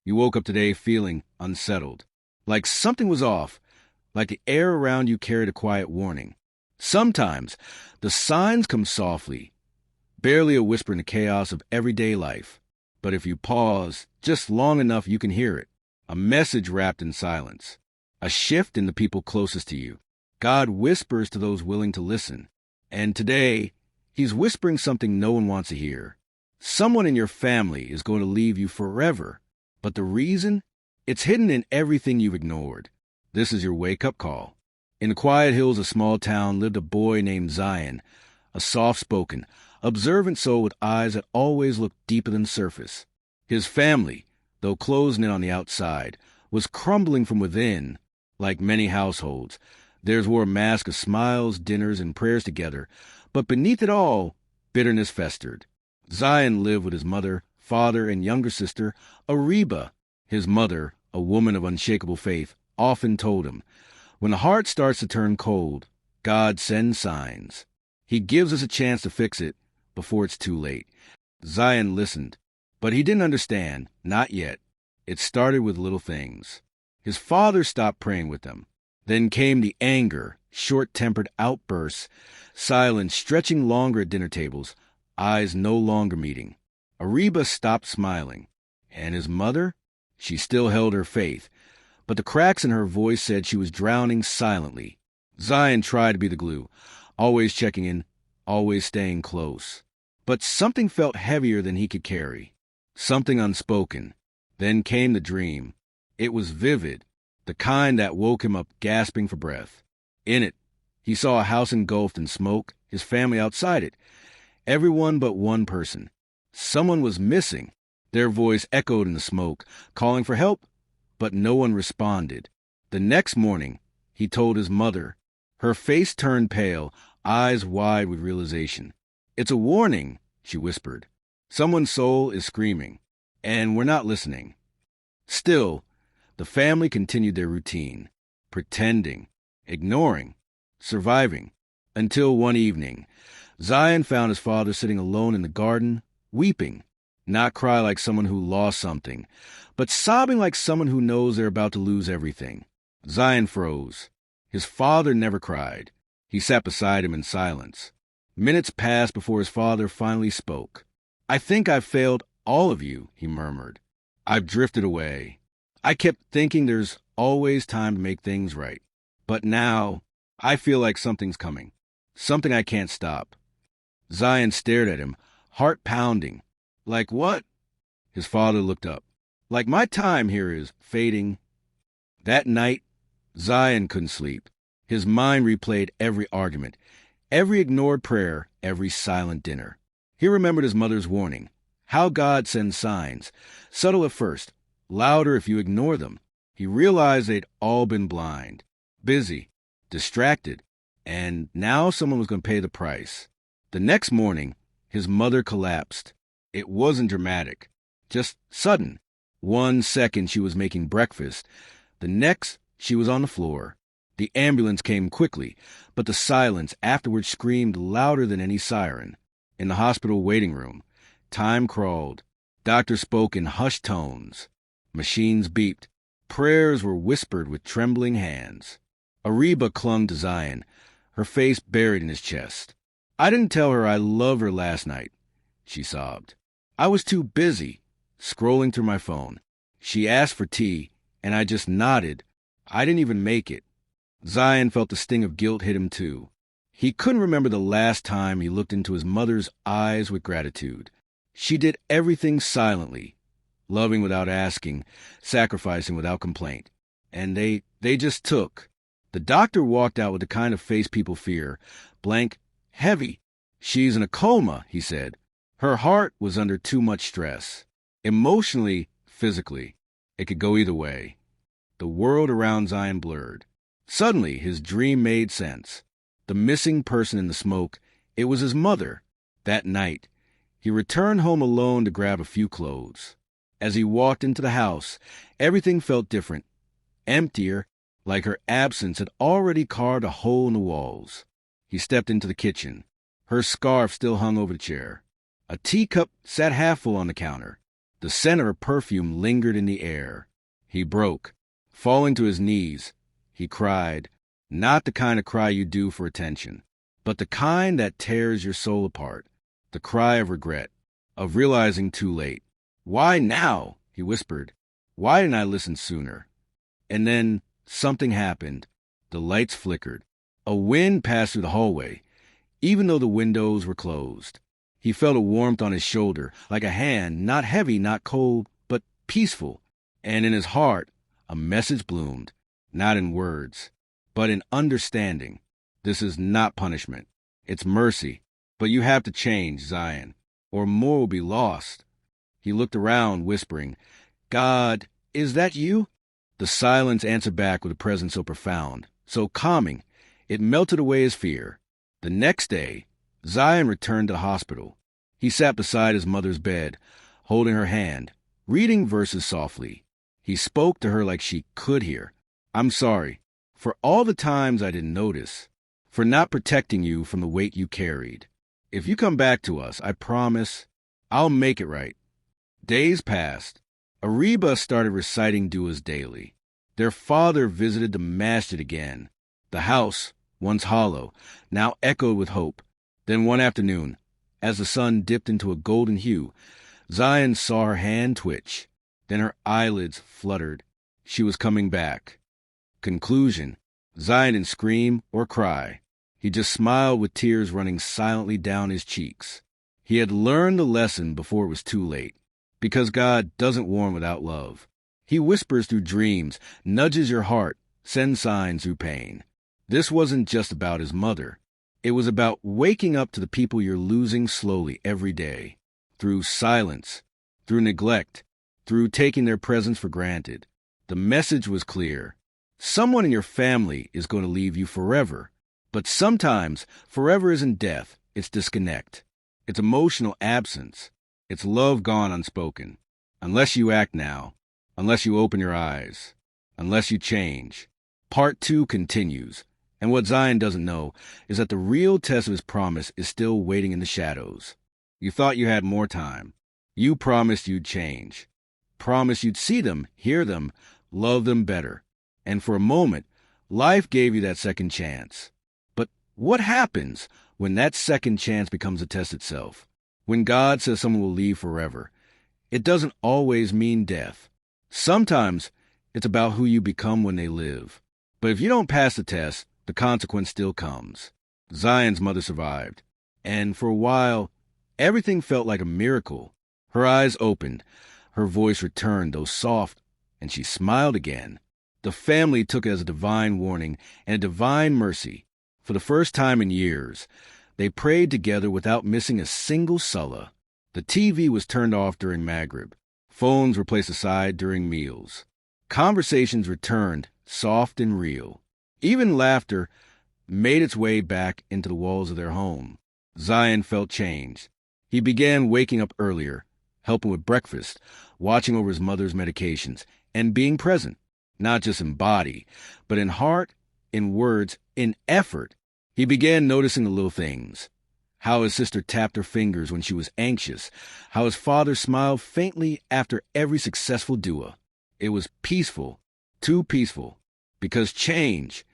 You woke up today feeling unsettled, like something was off, like the air around you carried a quiet warning. Sometimes the signs come softly, barely a whisper in the chaos of everyday life. But if you pause just long enough, you can hear it. A message wrapped in silence. A shift in the people closest to you. God whispers to those willing to listen. And today, He's whispering something no one wants to hear. Someone in your family is going to leave you forever. But the reason? It's hidden in everything you've ignored. This is your wake-up call. In the quiet hills of a small town lived a boy named Zion, a soft-spoken, observant soul with eyes that always looked deeper than the surface. His family, though closed-knit on the outside, was crumbling from within. Like many households, theirs wore a mask of smiles, dinners, and prayers together, but beneath it all, bitterness festered. Zion lived with his mother, father, and younger sister, Ariba. His mother, a woman of unshakable faith, often told him, "When the heart starts to turn cold, God sends signs. He gives us a chance to fix it before it's too late." Zion listened, but he didn't understand, not yet. It started with little things. His father stopped praying with them. Then came the anger, short-tempered outbursts, silence stretching longer at dinner tables, eyes no longer meeting. Ariba stopped smiling. And his mother? She still held her faith, but the cracks in her voice said she was drowning silently. Zion tried to be the glue, always checking in, always staying close. But something felt heavier than he could carry. Something unspoken. Then came the dream. It was vivid, the kind that woke him up gasping for breath. In it, he saw a house engulfed in smoke, his family outside it. Everyone but one person. Someone was missing. Their voice echoed in the smoke, calling for help, but no one responded. The next morning, he told his mother. Her face turned pale, eyes wide with realization. "It's a warning," she whispered. "Someone's soul is screaming, and we're not listening." Still, the family continued their routine, pretending, ignoring, surviving, until one evening, Zion found his father sitting alone in the garden, weeping. Not cry like someone who lost something, but sobbing like someone who knows they're about to lose everything. Zion froze. His father never cried. He sat beside him in silence. Minutes passed before his father finally spoke. "I think I've failed all of you," he murmured. "I've drifted away. I kept thinking there's always time to make things right. But now, I feel like something's coming. Something I can't stop." Zion stared at him, heart pounding. "Like what?" His father looked up. "Like my time here is fading." That night, Zion couldn't sleep. His mind replayed every argument, every ignored prayer, every silent dinner. He remembered his mother's warning, how God sends signs, subtle at first, louder if you ignore them. He realized they'd all been blind, busy, distracted, and now someone was going to pay the price. The next morning, his mother collapsed. It wasn't dramatic, just sudden. 1 second she was making breakfast. The next, she was on the floor. The ambulance came quickly, but the silence afterwards screamed louder than any siren. In the hospital waiting room, time crawled. Doctors spoke in hushed tones. Machines beeped. Prayers were whispered with trembling hands. Ariba clung to Zion, her face buried in his chest. "I didn't tell her I love her last night," she sobbed. "I was too busy, scrolling through my phone. She asked for tea, and I just nodded. I didn't even make it." Zion felt the sting of guilt hit him too. He couldn't remember the last time he looked into his mother's eyes with gratitude. She did everything silently, loving without asking, sacrificing without complaint. And they just took. The doctor walked out with the kind of face people fear, blank, heavy. "She's in a coma," he said. Her heart was under too much stress. Emotionally, physically. It could go either way. The world around Zion blurred. Suddenly, his dream made sense. The missing person in the smoke, it was his mother. That night, he returned home alone to grab a few clothes. As he walked into the house, everything felt different. Emptier, like her absence had already carved a hole in the walls. He stepped into the kitchen. Her scarf still hung over the chair. A teacup sat half full on the counter. The scent of her perfume lingered in the air. He broke. Falling to his knees, he cried, not the kind of cry you do for attention, but the kind that tears your soul apart, the cry of regret, of realizing too late. Why now? He whispered. Why didn't I listen sooner? And then something happened. The lights flickered. A wind passed through the hallway, even though the windows were closed. He felt a warmth on his shoulder, like a hand, not heavy, not cold, but peaceful. And in his heart, a message bloomed, not in words, but in understanding. This is not punishment. It's mercy. But you have to change, Zion, or more will be lost. He looked around, whispering, God, is that you? The silence answered back with a presence so profound, so calming, it melted away his fear. The next day, Zion returned to the hospital. He sat beside his mother's bed, holding her hand, reading verses softly. He spoke to her like she could hear. I'm sorry for all the times I didn't notice, for not protecting you from the weight you carried. If you come back to us, I promise I'll make it right. Days passed. Ariba started reciting duas daily. Their father visited the masjid again. The house, once hollow, now echoed with hope. Then one afternoon, as the sun dipped into a golden hue, Zion saw her hand twitch. Then her eyelids fluttered. She was coming back. Conclusion: Zion didn't scream or cry. He just smiled with tears running silently down his cheeks. He had learned the lesson before it was too late. Because God doesn't warn without love. He whispers through dreams, nudges your heart, sends signs through pain. This wasn't just about his mother. It was about waking up to the people you're losing slowly every day. Through silence, through neglect, through taking their presence for granted. The message was clear. Someone in your family is going to leave you forever. But sometimes forever isn't death, it's disconnect. It's emotional absence. It's love gone unspoken. Unless you act now, unless you open your eyes, unless you change. Part 2 continues, and what Zion doesn't know is that the real test of his promise is still waiting in the shadows. You thought you had more time. You promised you'd change. Promised you'd see them, hear them, love them better. And for a moment, life gave you that second chance. But what happens when that second chance becomes a test itself? When God says someone will leave forever, it doesn't always mean death. Sometimes it's about who you become when they live. But if you don't pass the test, the consequence still comes. Zion's mother survived. And for a while, everything felt like a miracle. Her eyes opened. Her voice returned, though soft, and she smiled again. The family took it as a divine warning and a divine mercy. For the first time in years, they prayed together without missing a single salah. The TV was turned off during Maghrib. Phones were placed aside during meals. Conversations returned, soft and real. Even laughter made its way back into the walls of their home. Zion felt changed. He began waking up earlier, helping with breakfast, watching over his mother's medications, and being present, not just in body, but in heart, in words, in effort. He began noticing the little things. How his sister tapped her fingers when she was anxious. How his father smiled faintly after every successful dua. It was peaceful, too peaceful, because change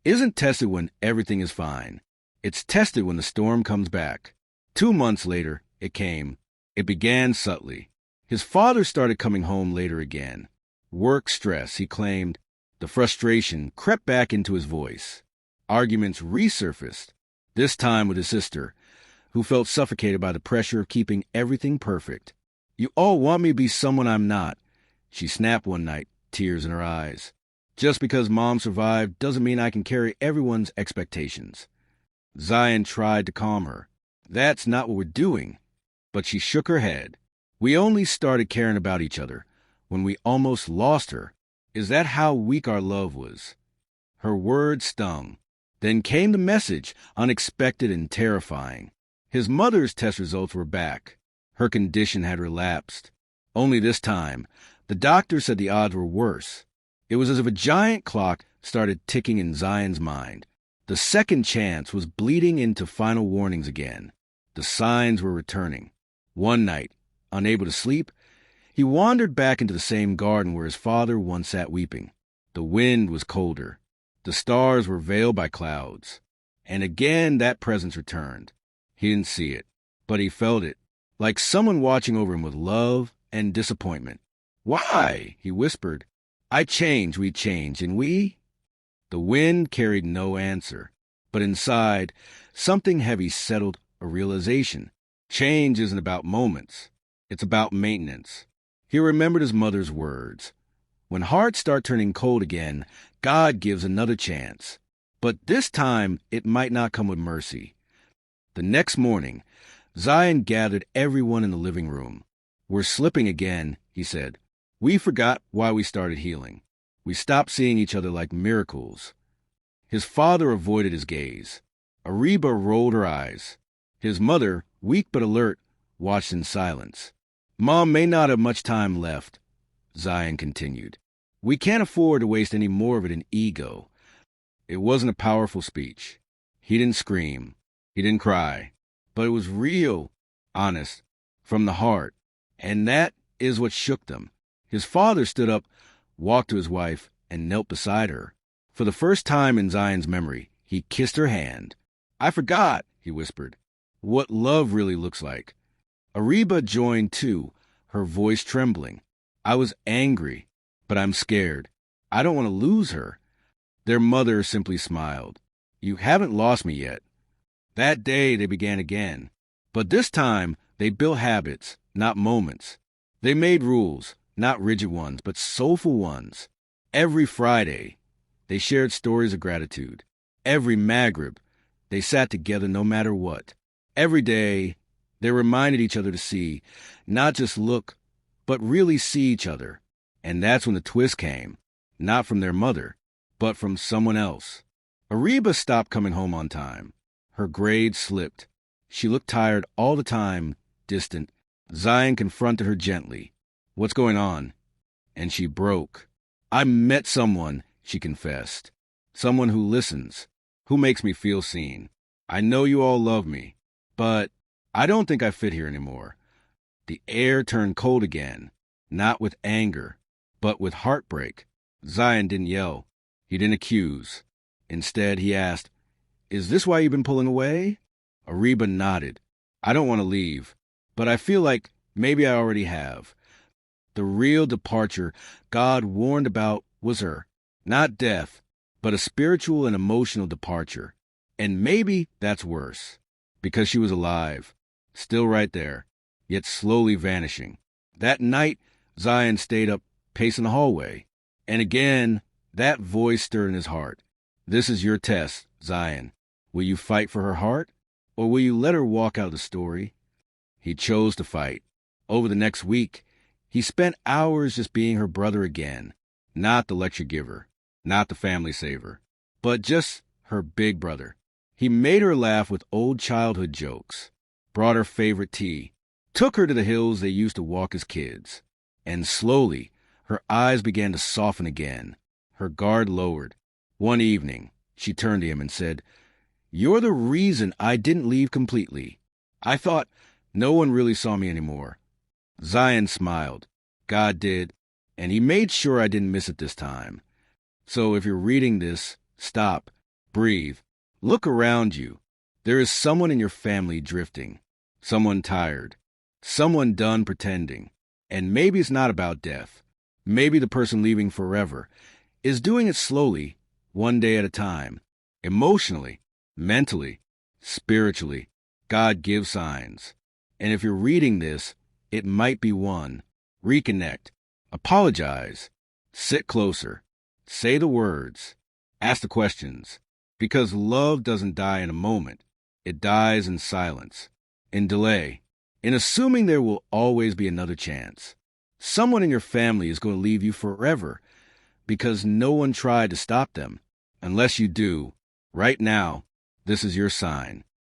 isn't tested when everything is fine. It's tested when the storm comes back. 2 months later, it came. It began subtly. His father started coming home later again. Work stress, he claimed. The frustration crept back into his voice. Arguments resurfaced, this time with his sister, who felt suffocated by the pressure of keeping everything perfect. You all want me to be someone I'm not, she snapped one night, tears in her eyes. Just because Mom survived doesn't mean I can carry everyone's expectations. Zion tried to calm her. That's not what we're doing. But she shook her head. We only started caring about each other when we almost lost her. Is that how weak our love was? Her words stung. Then came the message, unexpected and terrifying. His mother's test results were back. Her condition had relapsed. Only this time, the doctor said the odds were worse. It was as if a giant clock started ticking in Zion's mind. The second chance was bleeding into final warnings again. The signs were returning. One night, unable to sleep, He wandered back into the same garden where his father once sat weeping. The wind was colder. The stars were veiled by clouds. And again that presence returned. He didn't see it, but he felt it, like someone watching over him with love and disappointment. "Why?" he whispered. "I change, we change, and we?" The wind carried no answer, but inside, something heavy settled, a realization. Change isn't about moments. It's about maintenance. He remembered his mother's words. When hearts start turning cold again, God gives another chance. But this time, it might not come with mercy. The next morning, Zion gathered everyone in the living room. "We're slipping again," he said. "We forgot why we started healing. We stopped seeing each other like miracles." His father avoided his gaze. Ariba rolled her eyes. His mother, weak but alert, watched in silence. "Mom may not have much time left," Zion continued. "We can't afford to waste any more of it in ego." It wasn't a powerful speech. He didn't scream. He didn't cry. But it was real, honest, from the heart. And that is what shook them. His father stood up, walked to his wife, and knelt beside her. For the first time in Zion's memory, he kissed her hand. "I forgot," he whispered, "what love really looks like." Ariba joined too, her voice trembling. "I was angry, but I'm scared. I don't want to lose her." Their mother simply smiled. "You haven't lost me yet." That day they began again. But this time they built habits, not moments. They made rules, not rigid ones, but soulful ones. Every Friday, they shared stories of gratitude. Every Maghrib, they sat together no matter what. Every day, they reminded each other to see, not just look, but really see each other. And that's when the twist came, not from their mother, but from someone else. Ariba stopped coming home on time. Her grades slipped. She looked tired all the time, distant. Zion confronted her gently. "What's going on?" And she broke. "I met someone," she confessed. "Someone who listens, who makes me feel seen. I know you all love me, but I don't think I fit here anymore." The air turned cold again, not with anger, but with heartbreak. Zion didn't yell. He didn't accuse. Instead, he asked, "Is this why you've been pulling away?" Ariba nodded. "I don't want to leave, but I feel like maybe I already have." The real departure God warned about was her. Not death, but a spiritual and emotional departure. And maybe that's worse, because she was alive, still right there, yet slowly vanishing. That night, Zion stayed up, pacing the hallway. And again, that voice stirred in his heart. "This is your test, Zion. Will you fight for her heart, or will you let her walk out of the story?" He chose to fight. Over the next week, he spent hours just being her brother again. Not the lecture giver, not the family saver, but just her big brother. He made her laugh with old childhood jokes, brought her favorite tea, took her to the hills they used to walk as kids. And slowly, her eyes began to soften again. Her guard lowered. One evening, she turned to him and said, "You're the reason I didn't leave completely. I thought no one really saw me anymore." Zion smiled. God did, and he made sure I didn't miss it this time. So if you're reading this, stop, breathe, look around you. There is someone in your family drifting, someone tired, someone done pretending. And maybe it's not about death. Maybe the person leaving forever is doing it slowly, one day at a time. Emotionally, mentally, spiritually, God gives signs. And if you're reading this, it might be one. Reconnect. Apologize. Sit closer. Say the words. Ask the questions. Because love doesn't die in a moment. It dies in silence, in delay, in assuming there will always be another chance. Someone in your family is going to leave you forever because no one tried to stop them. Unless you do, right now, this is your sign.